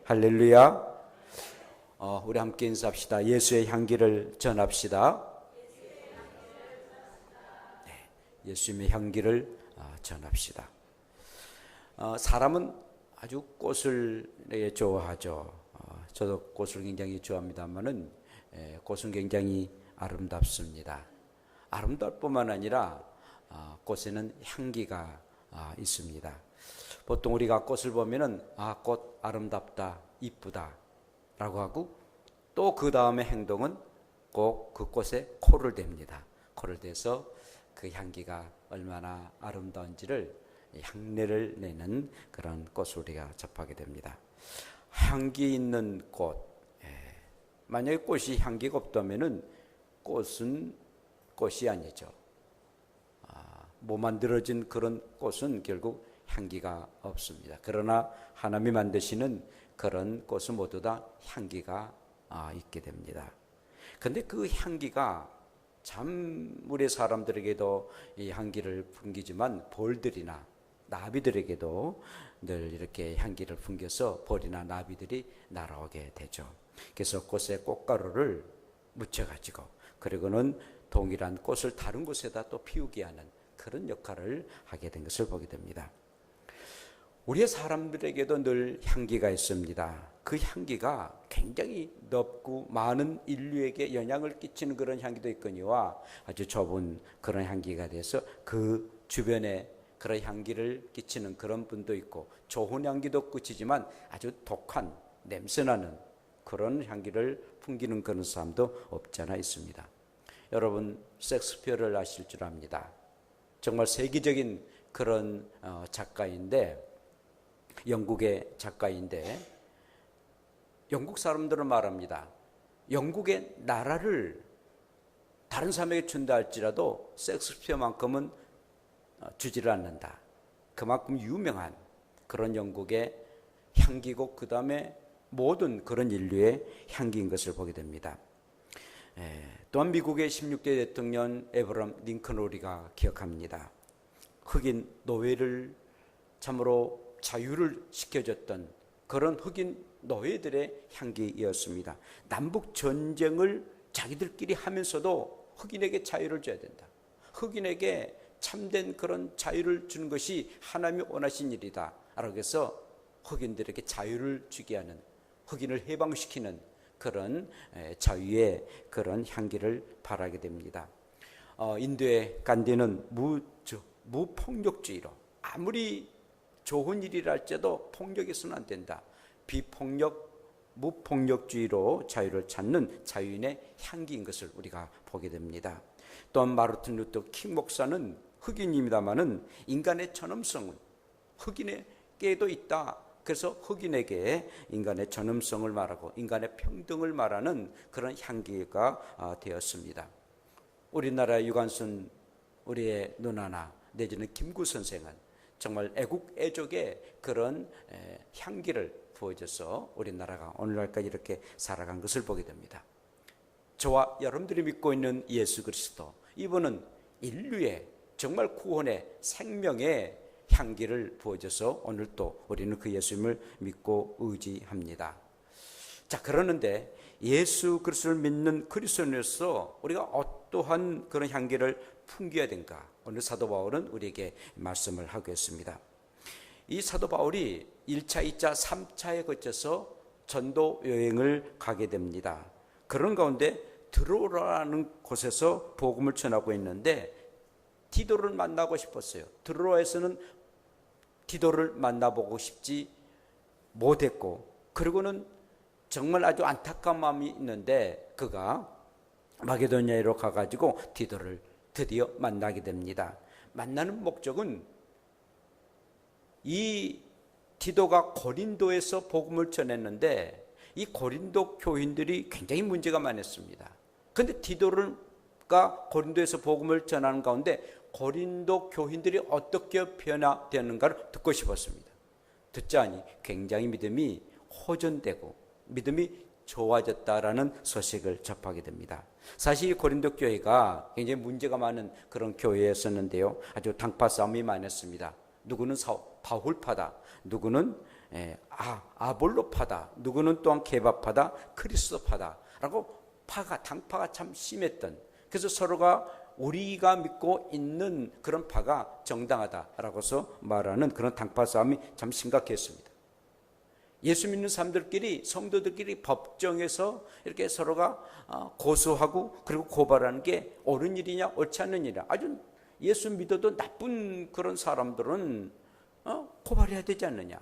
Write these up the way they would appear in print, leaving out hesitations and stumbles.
할렐루야. 우리 함께 인사합시다. 예수의 향기를 전합시다. 네, 예수님의 향기를 전합시다. 사람은 아주 꽃을 좋아하죠. 저도 꽃을 굉장히 좋아합니다만은 꽃은 굉장히 아름답습니다. 아름다울 뿐만 아니라 꽃에는 향기가 있습니다. 보통 우리가 꽃을 보면은 꽃 아름답다, 이쁘다 라고 하고 또 그 다음에 행동은 꼭 그 꽃에 코를 댑니다. 코를 대서 그 향기가 얼마나 아름다운지를 향내를 내는 그런 꽃을 우리가 접하게 됩니다. 향기 있는 꽃, 만약에 꽃이 향기가 없다면은 꽃은 꽃이 아니죠. 뭐 만들어진 그런 꽃은 결국 향기가 없습니다. 그러나 하나님이 만드시는 그런 꽃은 모두 다 향기가 있게 됩니다. 그런데 그 향기가 참 우리 사람들에게도 이 향기를 풍기지만 벌들이나 나비들에게도 늘 이렇게 향기를 풍겨서 벌이나 나비들이 날아오게 되죠. 그래서 꽃에 꽃가루를 묻혀가지고 그리고는 동일한 꽃을 다른 곳에다 또 피우게 하는 그런 역할을 하게 된 것을 보게 됩니다. 우리의 사람들에게도 늘 향기가 있습니다. 그 향기가 굉장히 넓고 많은 인류에게 영향을 끼치는 그런 향기도 있거니와 아주 좁은 그런 향기가 돼서 그 주변에 그런 향기를 끼치는 그런 분도 있고 좋은 향기도 끝이지만 아주 독한 냄새나는 그런 향기를 풍기는 그런 사람도 없지 않아 있습니다. 여러분 셰익스피어를 아실 줄 압니다. 정말 세계적인 그런 작가인데 영국의 작가인데 영국 사람들은 말합니다. 영국의 나라를 다른 사람에게 준다 할지라도 셰익스피어만큼은 주지를 않는다. 그만큼 유명한 그런 영국의 향기고 그 다음에 모든 그런 인류의 향기인 것을 보게 됩니다. 또한 미국의 16대 대통령 에브라함 링컨을 우리가 기억합니다. 흑인 노예를 참으로 자유를 시켜줬던 그런 흑인 노예들의 향기였습니다. 남북 전쟁을 자기들끼리 하면서도 흑인에게 자유를 줘야 된다. 흑인에게 참된 그런 자유를 주는 것이 하나님이 원하신 일이다 라고 해서 흑인들에게 자유를 주게 하는, 흑인을 해방시키는 그런 자유의 그런 향기를 발하게 됩니다. 인도의 간디는 무폭력주의로 아무리 좋은 일이라 할지라도 폭력이 있으면 안 된다. 비폭력, 무폭력주의로 자유를 찾는 자유인의 향기인 것을 우리가 보게 됩니다. 또한 마르틴 루터 킹 목사는 흑인입니다마는 인간의 전음성은 흑인에게도 있다. 그래서 흑인에게 인간의 전음성을 말하고 인간의 평등을 말하는 그런 향기가 되었습니다. 우리나라 유관순 우리의 누나나 내지는 김구 선생은 정말 애국애족의 그런 향기를 부어줘서 우리나라가 오늘날까지 이렇게 살아간 것을 보게 됩니다. 저와 여러분들이 믿고 있는 예수 그리스도, 이분은 인류의 정말 구원의 생명의 향기를 부어줘서 오늘 또 우리는 그 예수님을 믿고 의지합니다. 자, 그러는데 예수 그리스도를 믿는 그리스도인으로서 우리가 어떠한 그런 향기를 풍겨야 된가? 오늘 사도 바울은 우리에게 말씀을 하고 있습니다. 이 사도 바울이 1차, 2차, 3차에 거쳐서 전도 여행을 가게 됩니다. 그런 가운데 드로아라는 곳에서 복음을 전하고 있는데 디도를 만나고 싶었어요. 드로아에서는 디도를 만나보고 싶지 못했고, 그리고는 정말 아주 안타까운 마음이 있는데 그가 마게도냐로 가가지고 디도를 드디어 만나게 됩니다. 만나는 목적은 이 디도가 고린도에서 복음을 전했는데 이 고린도 교인들이 굉장히 문제가 많았습니다. 그런데 디도가 고린도에서 복음을 전하는 가운데 고린도 교인들이 어떻게 변화되는가를 듣고 싶었습니다. 듣자니 굉장히 믿음이 호전되고 믿음이 좋아졌다라는 소식을 접하게 됩니다. 사실 고린도 교회가 굉장히 문제가 많은 그런 교회였었는데요. 아주 당파 싸움이 많았습니다. 누구는 바울파다, 누구는 아볼로파다, 누구는 또한 케바파다, 그리스도파다 라고 당파가 참 심했던, 그래서 서로가 우리가 믿고 있는 그런 파가 정당하다라고서 말하는 그런 당파 싸움이 참 심각했습니다. 예수 믿는 사람들끼리, 성도들끼리 법정에서 이렇게 서로가 고소하고 그리고 고발하는 게 옳은 일이냐 옳지 않은 일이냐, 아주 예수 믿어도 나쁜 그런 사람들은 고발해야 되지 않느냐.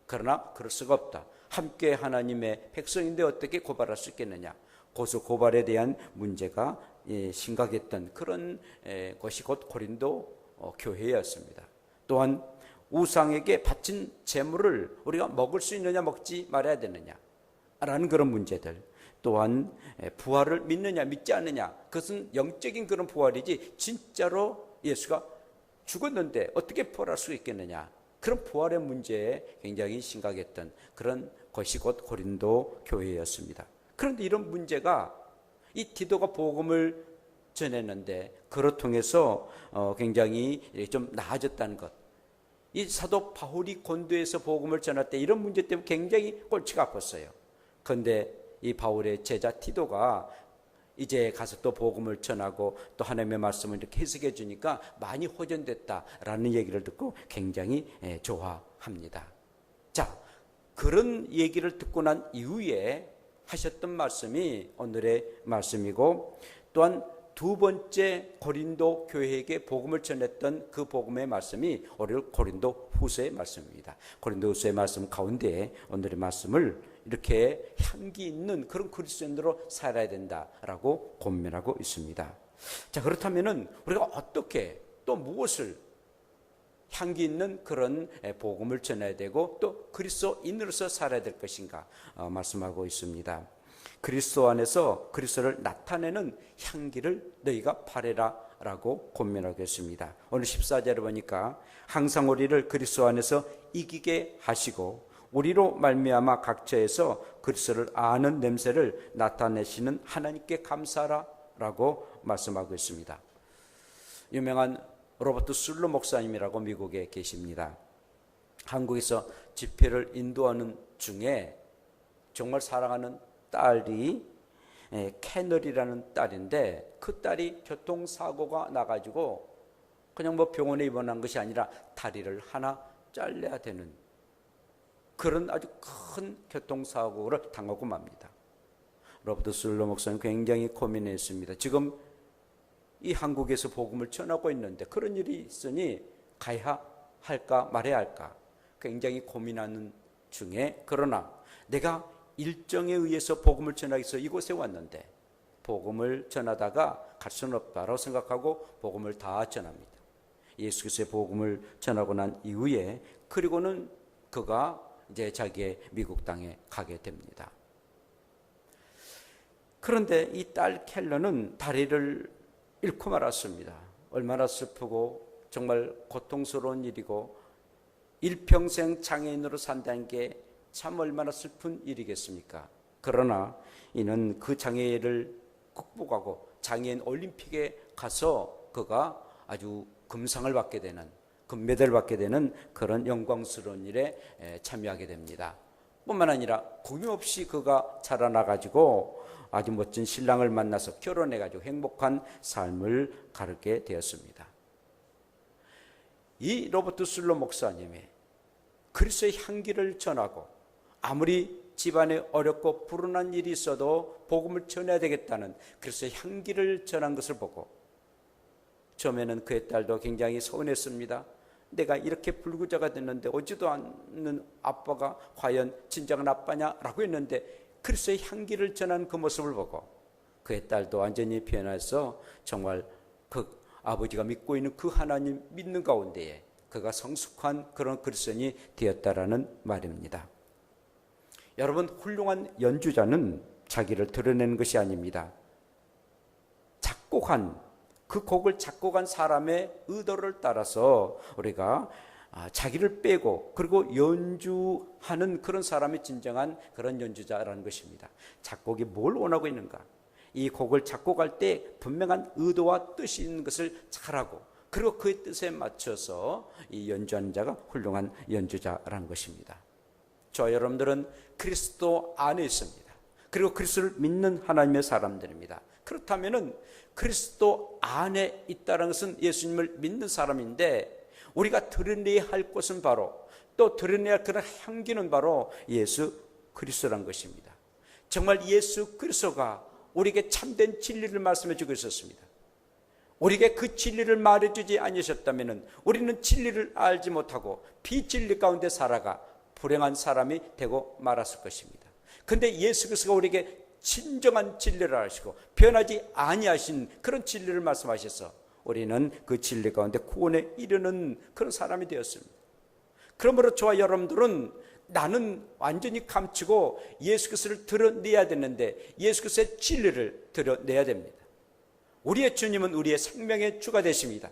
그러나 그럴 수가 없다. 함께 하나님의 백성인데 어떻게 고발할 수 있겠느냐. 고소 고발에 대한 문제가 심각했던 그런 것이 곧 고린도 교회였습니다. 또한 우상에게 바친 재물을 우리가 먹을 수 있느냐 먹지 말아야 되느냐 라는 그런 문제들, 또한 부활을 믿느냐 믿지 않느냐, 그것은 영적인 그런 부활이지 진짜로 예수가 죽었는데 어떻게 부활할 수 있겠느냐, 그런 부활의 문제에 굉장히 심각했던 그런 것이 곧 고린도 교회였습니다. 그런데 이런 문제가 이 디도가 복음을 전했는데 그로 통해서 굉장히 좀 나아졌다는 것, 이 사도 바울이 곤도에서 복음을 전할 때 이런 문제 때문에 굉장히 골치가 아팠어요. 그런데 이 바울의 제자 디도가 이제 가서 또 복음을 전하고 또 하나님의 말씀을 이렇게 해석해 주니까 많이 호전됐다라는 얘기를 듣고 굉장히 좋아합니다. 자, 그런 얘기를 듣고 난 이후에 하셨던 말씀이 오늘의 말씀이고, 또한 두 번째 고린도 교회에게 복음을 전했던 그 복음의 말씀이 오늘 고린도 후서의 말씀입니다. 고린도 후서의 말씀 가운데 오늘의 말씀을 이렇게 향기 있는 그런 그리스도인으로 살아야 된다라고 권면하고 있습니다. 자, 그렇다면은 우리가 어떻게 또 무엇을 향기 있는 그런 복음을 전해야 되고 또 그리스도인으로서 살아야 될 것인가 말씀하고 있습니다. 그리스도 안에서 그리스도를 나타내는 향기를 너희가 바래라 라고 권면하고 있습니다. 오늘 14절에 보니까 항상 우리를 그리스도 안에서 이기게 하시고 우리로 말미암아 각처에서 그리스도를 아는 냄새를 나타내시는 하나님께 감사하라 라고 말씀하고 있습니다. 유명한 로버트 술로 목사님이라고 미국에 계십니다. 한국에서 집회를 인도하는 중에 정말 사랑하는 딸이 캐널이라는 딸인데, 그 딸이 교통사고가 나가지고 그냥 병원에 입원한 것이 아니라 다리를 하나 잘라야 되는 그런 아주 큰 교통사고를 당하고 맙니다. 로버트 술로 목사님 굉장히 고민했습니다. 지금 이 한국에서 복음을 전하고 있는데 그런 일이 있으니 가야 할까 말해야 할까 굉장히 고민하는 중에, 그러나 내가 일정에 의해서 복음을 전하기 위해서 이곳에 왔는데 복음을 전하다가 갈 수는 없다라고 생각하고 복음을 다 전합니다. 예수 그리스도의 복음을 전하고 난 이후에 그리고는 그가 이제 자기의 미국 땅에 가게 됩니다. 그런데 이 딸 켈러는 다리를 잃고 말았습니다. 얼마나 슬프고 정말 고통스러운 일이고 일평생 장애인으로 산다는 게 참 얼마나 슬픈 일이겠습니까? 그러나 이는 그 장애를 극복하고 장애인 올림픽에 가서 그가 아주 금상을 받게 되는, 금메달을 받게 되는 그런 영광스러운 일에 참여하게 됩니다. 뿐만 아니라 구김없이 그가 자라나가지고 아주 멋진 신랑을 만나서 결혼해가지고 행복한 삶을 가르게 되었습니다. 이 로버트 술로 목사님이 그리스도의 향기를 전하고 아무리 집안에 어렵고 불운한 일이 있어도 복음을 전해야 되겠다는 그리스도의 향기를 전한 것을 보고 처음에는 그의 딸도 굉장히 서운했습니다. 내가 이렇게 불구자가 됐는데 오지도 않는 아빠가 과연 진정한 아빠냐라고 했는데 그리스도의 향기를 전한 그 모습을 보고 그의 딸도 완전히 변해서 정말 그 아버지가 믿고 있는 그 하나님 믿는 가운데에 그가 성숙한 그런 그리스도인이 되었다라는 말입니다. 여러분, 훌륭한 연주자는 자기를 드러내는 것이 아닙니다. 그 곡을 작곡한 사람의 의도를 따라서 우리가 자기를 빼고 그리고 연주하는 그런 사람이 진정한 그런 연주자라는 것입니다. 작곡이 뭘 원하고 있는가? 이 곡을 작곡할 때 분명한 의도와 뜻이 있는 것을 잘하고 그리고 그의 뜻에 맞춰서 이 연주하는 자가 훌륭한 연주자라는 것입니다. 저와 여러분들은 그리스도 안에 있습니다. 그리고 그리스도를 믿는 하나님의 사람들입니다. 그렇다면은 그리스도 안에 있다는 것은 예수님을 믿는 사람인데, 우리가 드러내야 할 것은 바로, 또 드러내야 할 그런 향기는 바로 예수 그리스도란 것입니다. 정말 예수 그리스도가 우리에게 참된 진리를 말씀해 주고 있었습니다. 우리에게 그 진리를 말해주지 않으셨다면 우리는 진리를 알지 못하고 비진리 가운데 살아가 불행한 사람이 되고 말았을 것입니다. 그런데 예수 그리스도가 우리에게 진정한 진리를 하시고 변하지 아니하신 그런 진리를 말씀하셔서 우리는 그 진리 가운데 구원에 이르는 그런 사람이 되었습니다. 그러므로 저와 여러분들은 나는 완전히 감추고 예수 그리스도를 드러내야 되는데 예수 그리스도의 진리를 드러내야 됩니다. 우리의 주님은 우리의 생명의 주가 되십니다.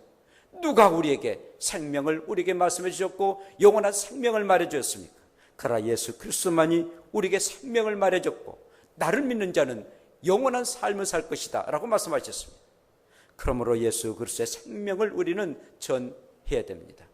누가 우리에게 생명을 우리에게 말씀해 주셨고 영원한 생명을 말해 주셨습니까? 그러나 예수 그리스도만이 우리에게 생명을 말해 줬고 나를 믿는 자는 영원한 삶을 살 것이다 라고 말씀하셨습니다. 그러므로 예수 그리스도의 생명을 우리는 전해야 됩니다.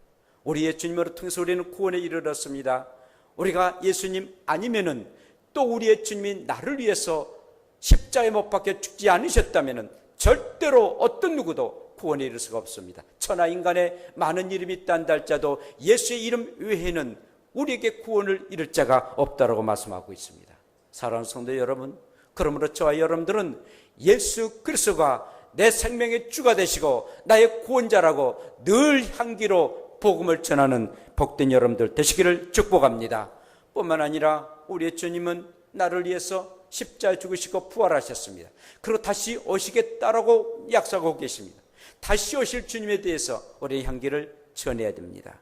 우리의 주님으로 통해서 우리는 구원에 이르렀습니다. 우리가 예수님 아니면은 또 우리의 주님이 나를 위해서 십자가에 못 박혀 죽지 않으셨다면은 절대로 어떤 누구도 구원에 이를 수가 없습니다. 천하 인간에 많은 이름이 있다한다 할지라도 예수의 이름 외에는 우리에게 구원을 이룰 자가 없다라고 말씀하고 있습니다. 사랑하는 성도 여러분, 그러므로 저와 여러분들은 예수 그리스도가 내 생명의 주가 되시고 나의 구원자라고 늘 향기로 복음을 전하는 복된 여러분들 되시기를 축복합니다. 뿐만 아니라 우리의 주님은 나를 위해서 십자가에 죽으시고 부활하셨습니다. 그리고 다시 오시겠다라고 약속하고 계십니다. 다시 오실 주님에 대해서 우리의 향기를 전해야 됩니다.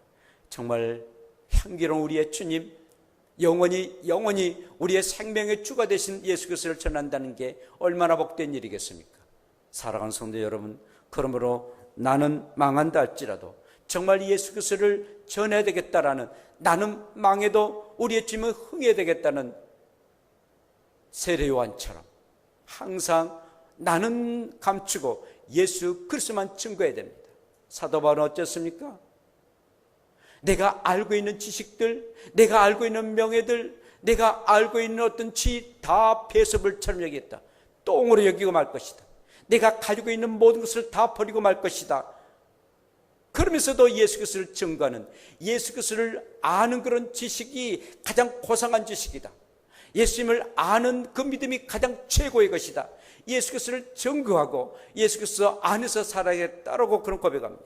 정말 향기로운 우리의 주님, 영원히 우리의 생명의 주가 되신 예수 그리스도를 전한다는 게 얼마나 복된 일이겠습니까? 사랑하는 성도 여러분, 그러므로 나는 망한다 할지라도 정말 예수 그리스도를 전해야 되겠다라는, 나는 망해도 우리의 주님은 흥해야 되겠다는 세례 요한처럼 항상 나는 감추고 예수 그리스도만 증거해야 됩니다. 사도 바울은 어쨌습니까? 내가 알고 있는 지식들, 내가 알고 있는 명예들, 내가 알고 있는 어떤 지위 다 배설물처럼 여기겠다. 똥으로 여기고 말 것이다. 내가 가지고 있는 모든 것을 다 버리고 말 것이다. 그러면서도 예수 그리스도를 증거하는, 예수 그리스도를 아는 그런 지식이 가장 고상한 지식이다. 예수님을 아는 그 믿음이 가장 최고의 것이다. 예수 그리스도를 증거하고 예수 그리스도 안에서 살아야겠다라고 그런 고백합니다.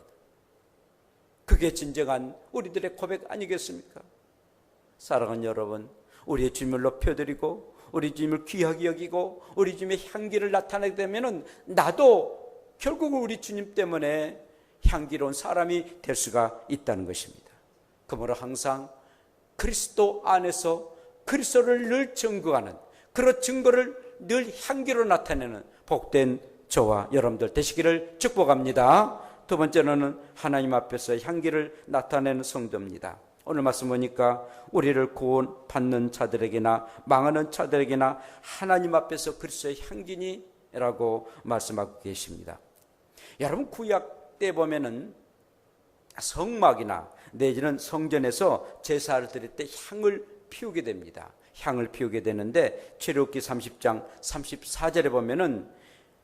그게 진정한 우리들의 고백 아니겠습니까? 사랑하는 여러분, 우리의 주님을 높여드리고 우리 주님을 귀하게 여기고 우리 주님의 향기를 나타내게 되면은 나도 결국은 우리 주님 때문에 향기로운 사람이 될 수가 있다는 것입니다. 그러므로 항상 그리스도 안에서 그리스도를 늘 증거하는, 그런 증거를 늘 향기로 나타내는 복된 저와 여러분들 되시기를 축복합니다. 두 번째로는 하나님 앞에서 향기를 나타내는 성도입니다. 오늘 말씀 보니까 우리를 구원받는 자들에게나 망하는 자들에게나 하나님 앞에서 그리스도의 향기니라고 말씀하고 계십니다. 여러분, 구약 때 보면은 성막이나 내지는 성전에서 제사를 드릴 때 향을 피우게 됩니다. 향을 피우게 되는데 출애굽기 30장 34절에 보면은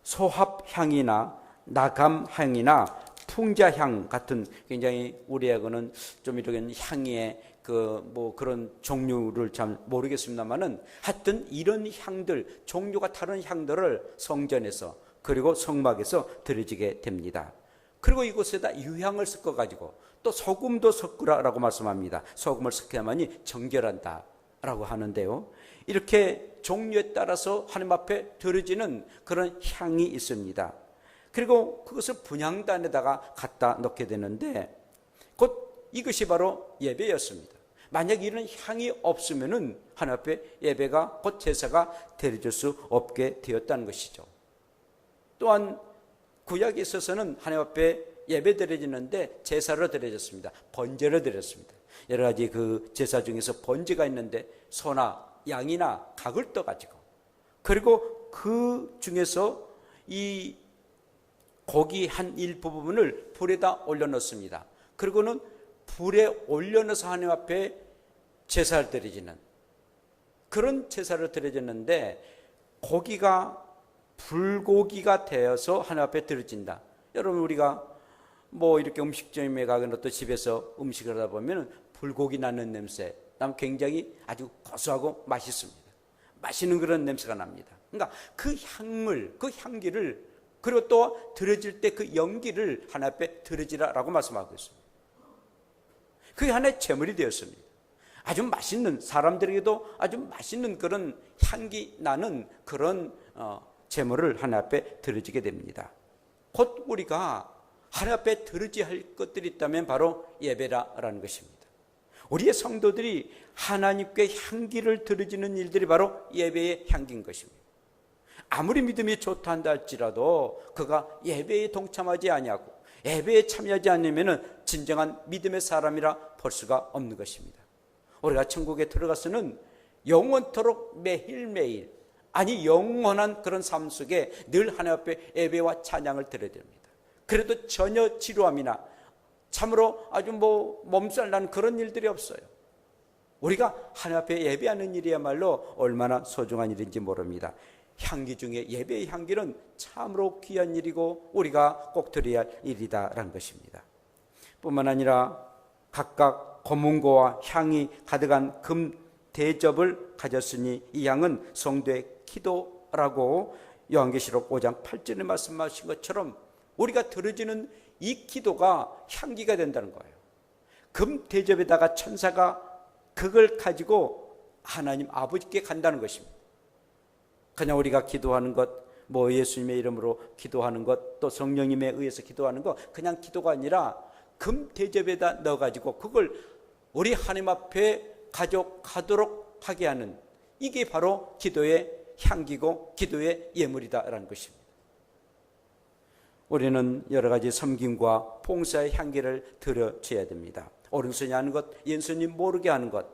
소합향이나 나감향이나 풍자향 같은 굉장히 우리하고는 좀 이런 향의 그런 종류를 잘 모르겠습니다만은 하여튼 이런 향들, 종류가 다른 향들을 성전에서 그리고 성막에서 드려지게 됩니다. 그리고 이곳에다 유향을 섞어 가지고 또 소금도 섞으라라고 말씀합니다. 소금을 섞어야만이 정결한다 라고 하는데요, 이렇게 종류에 따라서 하나님 앞에 드려지는 그런 향이 있습니다. 그리고 그것을 분향단에다가 갖다 놓게 되는데 곧 이것이 바로 예배였습니다. 만약 이런 향이 없으면은 하나님 앞에 예배가 곧 제사가 드려질 수 없게 되었다는 것이죠. 또한 구약에 있어서는 하나님 앞에 예배 드려지는데 제사로 드려졌습니다. 번제로 드렸습니다. 여러 가지 그 제사 중에서 번제가 있는데 소나 양이나 각을 떠가지고, 그리고 그 중에서 이 고기 한 일부분을 불에다 올려놓습니다. 그리고는 불에 올려놓아서 하나님 앞에 제사를 드리지는 그런 제사를 드려졌는데 고기가 불고기가 되어서 하나님 앞에 드려진다. 여러분 우리가 뭐 이렇게 음식점에 가거나 또 집에서 음식을 하다 보면 불고기 나는 냄새 나면 굉장히 아주 고소하고 맛있습니다. 맛있는 그런 냄새가 납니다. 그러니까 그 향을, 그 향기를, 그리고 또 드려질 때 그 연기를 하나님 앞에 드려지라라고 말씀하고 있습니다. 그게 하나의 제물이 되었습니다. 아주 맛있는, 사람들에게도 아주 맛있는 그런 향기 나는 그런 제물을 하나님 앞에 드려지게 됩니다. 곧 우리가 하나님 앞에 드려져야 할 것들이 있다면 바로 예배라라는 것입니다. 우리의 성도들이 하나님께 향기를 드려지는 일들이 바로 예배의 향기인 것입니다. 아무리 믿음이 좋다 한다 할지라도 그가 예배에 동참하지 아니하고 예배에 참여하지 않으면 진정한 믿음의 사람이라 볼 수가 없는 것입니다. 우리가 천국에 들어가서는 영원토록 매일매일, 아니 영원한 그런 삶 속에 늘 하나님 앞에 예배와 찬양을 드려야 됩니다. 그래도 전혀 지루함이나 참으로 아주 몸살 나는 그런 일들이 없어요. 우리가 하나님 앞에 예배하는 일이야말로 얼마나 소중한 일인지 모릅니다. 향기 중에 예배의 향기는 참으로 귀한 일이고 우리가 꼭 드려야 할 일이다라는 것입니다. 뿐만 아니라 각각 검은고와 향이 가득한 금 대접을 가졌으니 이 양은 성도의 기도라고 요한계시록 5장 8절에 말씀하신 것처럼 우리가 드려지는 이 기도가 향기가 된다는 거예요. 금 대접에다가 천사가 그걸 가지고 하나님 아버지께 간다는 것입니다. 그냥 우리가 기도하는 것, 뭐 예수님의 이름으로 기도하는 것, 또 성령님에 의해서 기도하는 것, 그냥 기도가 아니라 금 대접에다 넣어가지고 그걸 우리 하나님 앞에 가져가도록 하게 하는, 이게 바로 기도의 향기고 기도의 예물이다라는 것입니다. 우리는 여러 가지 섬김과 봉사의 향기를 드려줘야 됩니다. 오른손이 하는 것, 왼손이 모르게 하는 것,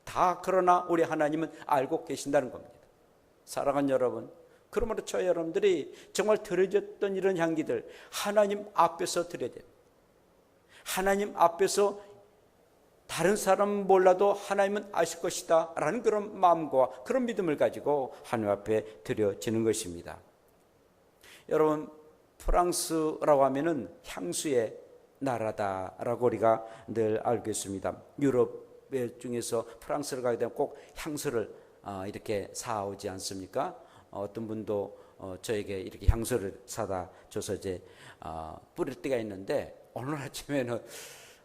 다 그러나 우리 하나님은 알고 계신다는 겁니다. 사랑하는 여러분, 그러므로 저 여러분들이 정말 드려졌던 이런 향기들 하나님 앞에서 드려야 됩니다. 하나님 앞에서 다른 사람은 몰라도 하나님은 아실 것이다 라는 그런 마음과 그런 믿음을 가지고 하나님 앞에 드려지는 것입니다. 여러분, 프랑스라고 하면은 향수의 나라다라고 우리가 늘 알고 있습니다. 유럽 중에서 프랑스를 가게 되면 꼭 향수를 이렇게 사오지 않습니까? 어떤 분도 저에게 이렇게 향수를 사다 줘서 이제 뿌릴 때가 있는데, 오늘 아침에는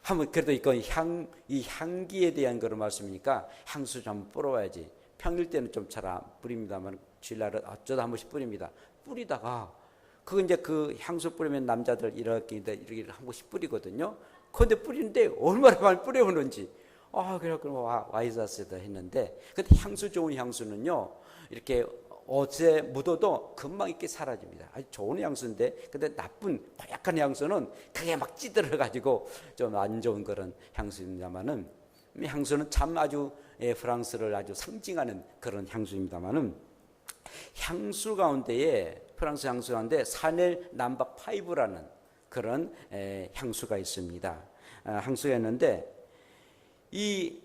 한번 그래도 이 향기에 대한 그런 말씀이니까 향수 좀 뿌려야지. 평일 때는 좀 잘 안 뿌립니다만 주일날은 어쩌다 한 번씩 뿌립니다. 뿌리다가 이제 그 향수 뿌리면 남자들 이렇게 한 번씩 뿌리거든요. 그런데 뿌리는데 얼마나 많이 뿌려오는지. 그래서 와이자스다 했는데, 근데 향수 좋은 향수는요, 이렇게 옷에 묻어도 금방 이렇게 사라집니다. 아주 좋은 향수인데, 근데 나쁜 약한 향수는 그게 막 찌들어가지고 좀 안 좋은 그런 향수입니다만은, 향수는 참 아주 프랑스를 아주 상징하는 그런 향수입니다만은, 향수 가운데에 프랑스 향수 가운데 사넬 넘버 5라는 그런 향수가 있습니다. 향수가 있는데 이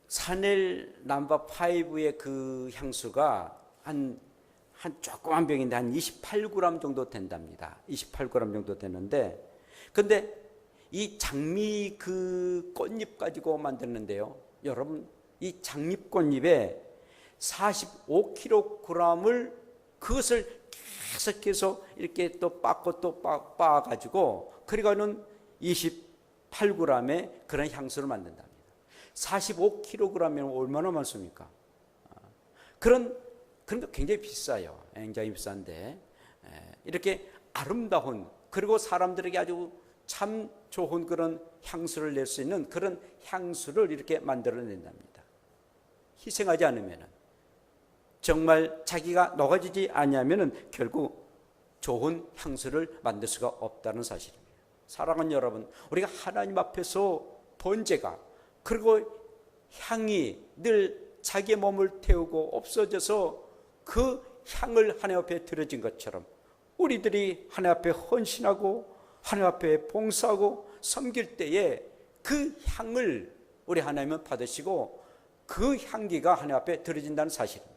사넬 넘버 5의 그 향수가 한 조그만 병인데 한 28g 정도 된답니다. 28g 정도 되는데, 근데 이 장미 그 꽃잎 가지고 만드는데요, 여러분, 이 장미꽃잎에 45kg을 그것을 계속해서 이렇게 또 빻고 또 빻아가지고 그리고는 28g의 그런 향수를 만든답니다. 45kg이면 얼마나 많습니까? 그런 게 굉장히 비싸요. 굉장히 비싼데 이렇게 아름다운, 그리고 사람들에게 아주 참 좋은 그런 향수를 낼 수 있는 그런 향수를 이렇게 만들어낸답니다. 희생하지 않으면, 정말 자기가 녹아지지 아니하면 결국 좋은 향수를 만들 수가 없다는 사실입니다. 사랑하는 여러분, 우리가 하나님 앞에서 번제가, 그리고 향이 늘 자기의 몸을 태우고 없어져서 그 향을 하나님 앞에 드려진 것처럼 우리들이 하나님 앞에 헌신하고 하나님 앞에 봉사하고 섬길 때에 그 향을 우리 하나님은 받으시고 그 향기가 하나님 앞에 드려진다는 사실입니다.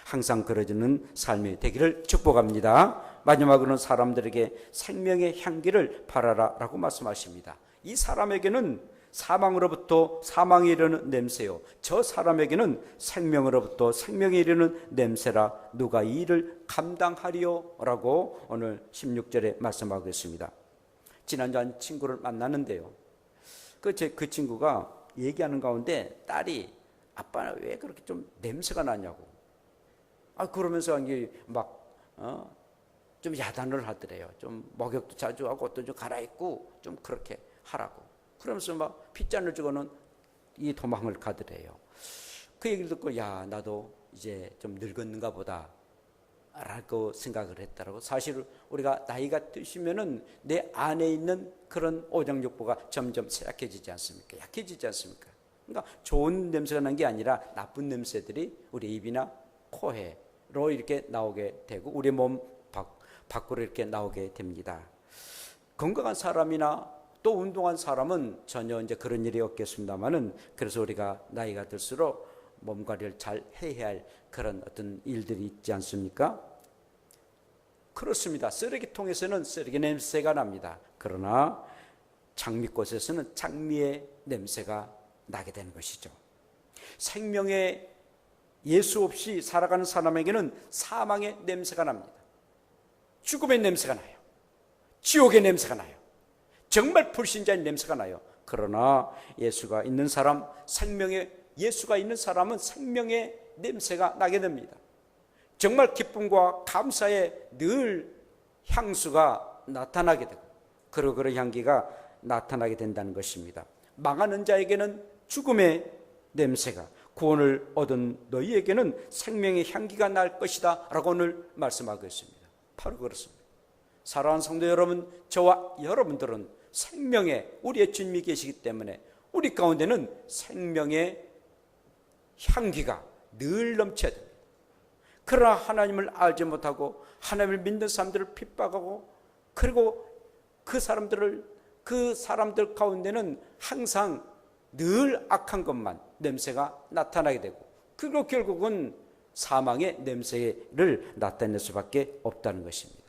항상 그려지는 삶이 되기를 축복합니다. 마지막으로는 사람들에게 생명의 향기를 바라라 라고 말씀하십니다. 이 사람에게는 사망으로부터 사망에 이르는 냄새요, 저 사람에게는 생명으로부터 생명에 이르는 냄새라. 누가 이 일을 감당하리요? 라고 오늘 16절에 말씀하고 있습니다. 지난주 한 친구를 만났는데요, 그 친구가 얘기하는 가운데 딸이 아빠는 왜 그렇게 좀 냄새가 나냐고, 그러면서 좀 야단을 하더래요. 좀 목욕도 자주 하고 옷도 좀 갈아입고 좀 그렇게 하라고. 그러면서 막 핏잔을 주고는 이 도망을 가더래요. 그 얘기를 듣고 야, 나도 이제 좀 늙었는가 보다 라고 생각을 했다라고. 사실 우리가 나이가 드시면은 내 안에 있는 그런 오장육부가 점점 약해지지 않습니까? 약해지지 않습니까? 그러니까 좋은 냄새가 난 게 아니라 나쁜 냄새들이 우리 입이나 코에로 이렇게 나오게 되고 우리 몸 밖으로 이렇게 나오게 됩니다. 건강한 사람이나 또 운동한 사람은 전혀 이제 그런 일이 없겠습니다만은, 그래서 우리가 나이가 들수록 몸 관리를 잘 해야 할 그런 어떤 일들이 있지 않습니까? 그렇습니다. 쓰레기통에서는 쓰레기 냄새가 납니다. 그러나 장미꽃에서는 장미의 냄새가 나게 되는 것이죠. 생명의 예수 없이 살아가는 사람에게는 사망의 냄새가 납니다. 죽음의 냄새가 나요. 지옥의 냄새가 나요. 정말 불신자의 냄새가 나요. 그러나 예수가 있는 사람, 예수가 있는 사람은 생명의 냄새가 나게 됩니다. 정말 기쁨과 감사의 늘 향수가 나타나게 되고, 그리고 그런 향기가 나타나게 된다는 것입니다. 망하는 자에게는 죽음의 냄새가, 구원을 얻은 너희에게는 생명의 향기가 날 것이다 라고 오늘 말씀하고 있습니다. 바로 그렇습니다. 사랑하는 성도 여러분, 저와 여러분들은 생명의 우리의 주님이 계시기 때문에 우리 가운데는 생명의 향기가 늘 넘쳐야 됩니다. 그러나 하나님을 알지 못하고 하나님을 믿는 사람들을 핍박하고, 그리고 그 사람들 가운데는 항상 늘 악한 것만 냄새가 나타나게 되고, 그리고 결국은 사망의 냄새를 나타낼 수밖에 없다는 것입니다.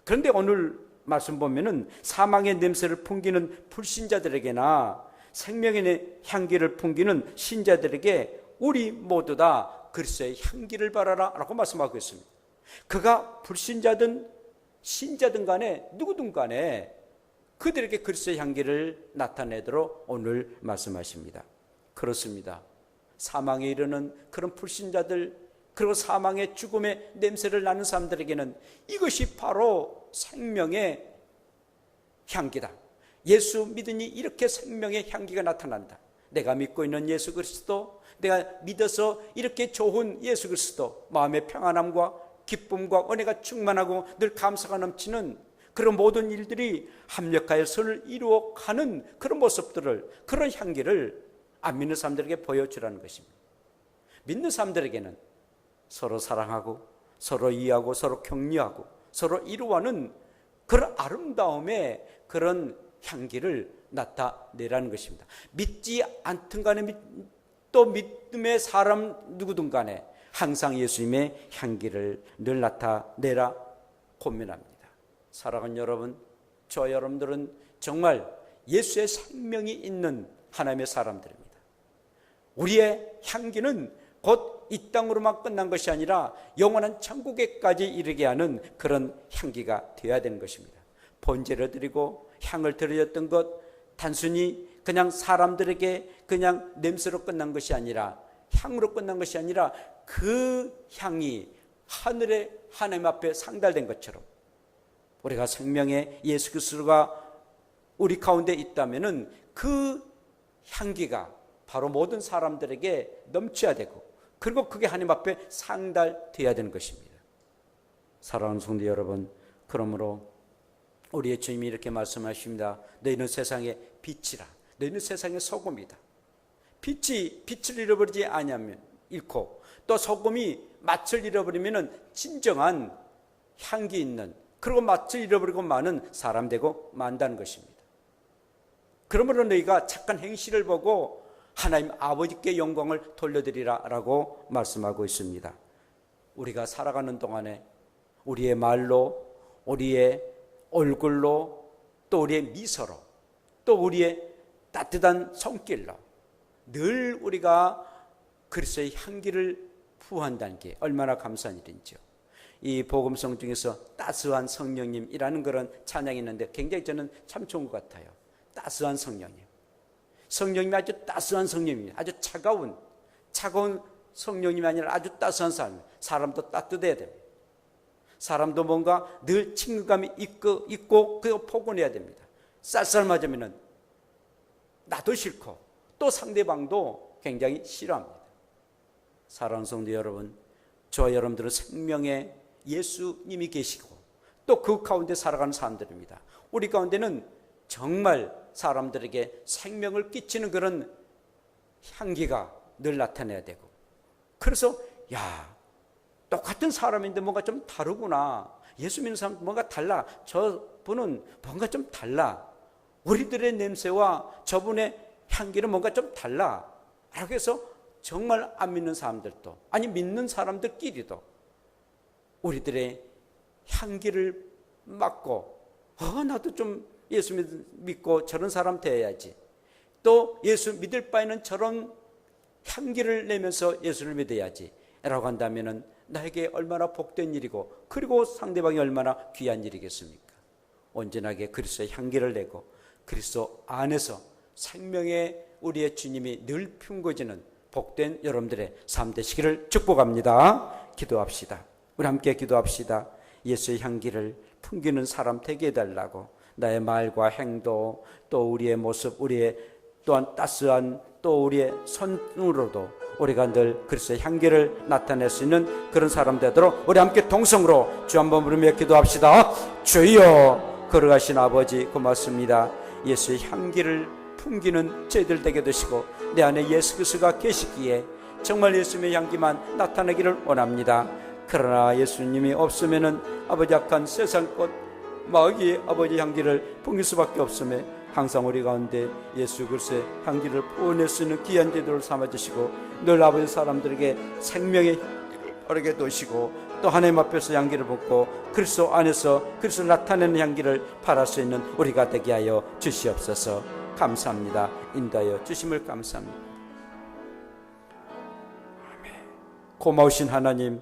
그런데 오늘 말씀 보면은 사망의 냄새를 풍기는 불신자들에게나 생명의 향기를 풍기는 신자들에게 우리 모두 다 그리스도의 향기를 바라라 라고 말씀하고 있습니다. 그가 불신자든 신자든 간에 누구든 간에 그들에게 그리스도의 향기를 나타내도록 오늘 말씀하십니다. 그렇습니다. 사망에 이르는 그런 불신자들, 그리고 사망의 죽음의 냄새를 나는 사람들에게는 이것이 바로 생명의 향기다. 예수 믿으니 이렇게 생명의 향기가 나타난다. 내가 믿고 있는 예수 그리스도, 내가 믿어서 이렇게 좋은 예수 그리스도, 마음의 평안함과 기쁨과 은혜가 충만하고 늘 감사가 넘치는 그런 모든 일들이 합력하여 선을 이루어가는 그런 모습들을, 그런 향기를 안 믿는 사람들에게 보여주라는 것입니다. 믿는 사람들에게는 서로 사랑하고 서로 이해하고 서로 격려하고 서로 이루어가는 그런 아름다움의 그런 향기를 나타내라는 것입니다. 믿지 않든 간에 또 믿음의 사람 누구든 간에 항상 예수님의 향기를 늘 나타내라 권면합니다. 사랑하는 여러분, 저와 여러분들은 정말 예수의 생명이 있는 하나님의 사람들입니다. 우리의 향기는 곧 이 땅으로만 끝난 것이 아니라 영원한 천국에까지 이르게 하는 그런 향기가 되어야 되는 것입니다. 번제를 드리고 향을 드렸던 것, 단순히 그냥 사람들에게 그냥 냄새로 끝난 것이 아니라, 향으로 끝난 것이 아니라 그 향이 하늘의 하나님 앞에 상달된 것처럼 우리가 생명의 예수 그리스도가 우리 가운데 있다면은 그 향기가 바로 모든 사람들에게 넘쳐야 되고, 그리고 그게 하나님 앞에 상달되어야 되는 것입니다. 사랑하는 성도 여러분, 그러므로 우리의 주님이 이렇게 말씀하십니다. 너희는 세상의 빛이라. 너희는 세상의 소금이다. 빛이 빛을 잃어버리지 아니하면 잃고, 또 소금이 맛을 잃어버리면 진정한 향기 있는, 그리고 맛을 잃어버리고 많은 사람 되고 만다는 것입니다. 그러므로 너희가 착한 행실을 보고 하나님 아버지께 영광을 돌려드리라 라고 말씀하고 있습니다. 우리가 살아가는 동안에 우리의 말로, 우리의 얼굴로, 또 우리의 미소로, 또 우리의 따뜻한 손길로 늘 우리가 그리스도의 향기를 부어한다는 게 얼마나 감사한 일인지요. 이 복음성 중에서 따스한 성령님이라는 그런 찬양이 있는데 굉장히 저는 참 좋은 것 같아요. 따스한 성령님. 성령님이 아주 따스한 성령님이에요. 아주 차가운 성령님이 아니라 아주 따스한 사람. 사람도 따뜻해야 됩니다. 사람도 뭔가 늘 친근감이 있고 그 포근해야 됩니다. 쌀쌀맞으면 나도 싫고 또 상대방도 굉장히 싫어합니다. 사랑하는 성도 여러분, 저와 여러분들은 생명의 예수님이 계시고 또 그 가운데 살아가는 사람들입니다. 우리 가운데는 정말 사람들에게 생명을 끼치는 그런 향기가 늘 나타나야 되고, 그래서 똑같은 사람인데 뭔가 좀 다르구나, 예수 믿는 사람 뭔가 달라, 저분은 뭔가 좀 달라, 우리들의 냄새와 저분의 향기는 뭔가 좀 달라 라고 해서 정말 안 믿는 사람들도, 아니 믿는 사람들끼리도 우리들의 향기를 맡고 나도 좀 예수 믿고 저런 사람 되어야지, 또 예수 믿을 바에는 저런 향기를 내면서 예수를 믿어야지 라고 한다면 나에게 얼마나 복된 일이고, 그리고 상대방이 얼마나 귀한 일이겠습니까? 온전하게 그리스도의 향기를 내고 그리스도 안에서 생명의 우리의 주님이 늘 품고지는 복된 여러분들의 삶 되시기를 축복합니다. 기도합시다. 우리 함께 기도합시다. 예수의 향기를 풍기는 사람 되게 해달라고, 나의 말과 행동, 또 우리의 모습, 우리의 또한 따스한 또 우리의 손으로도 우리가 늘 그리스도의 향기를 나타낼 수 있는 그런 사람 되도록 우리 함께 동성으로 주 한번 부르며 기도합시다. 주여, 걸어가신 아버지 고맙습니다. 예수의 향기를 풍기는 저희들 되게 되시고 내 안에 예수 그리스도가 계시기에 정말 예수님의 향기만 나타나기를 원합니다. 그러나 예수님이 없으면은 아버지 악한 세상 것 마귀의 아버지 향기를 풍길 수밖에 없음에 항상 우리 가운데 예수 그리스도의 향기를 부어낼 수 있는 귀한 제도를 삼아주시고 늘 아버지 사람들에게 생명의 어르게 도시고 또 하나님 앞에서 향기를 붓고 그리스도 안에서 그리스도를 나타내는 향기를 발할 수 있는 우리가 되게 하여 주시옵소서. 감사합니다. 인도하여 주심을 감사합니다. 아멘. 고마우신 하나님,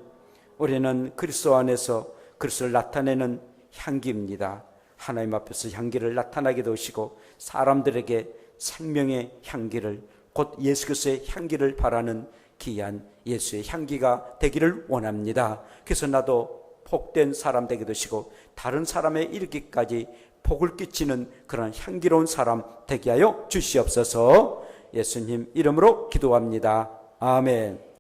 우리는 그리스도 안에서 그리스도를 나타내는 향기입니다. 하나님 앞에서 향기를 나타나게 도시고 사람들에게 생명의 향기를, 곧 예수 그리스도의 향기를 바라는 귀한 예수의 향기가 되기를 원합니다. 그래서 나도 복된 사람 되게 되시고 다른 사람의 이르기까지 복을 끼치는 그런 향기로운 사람 되게 하여 주시옵소서. 예수님 이름으로 기도합니다. 아멘.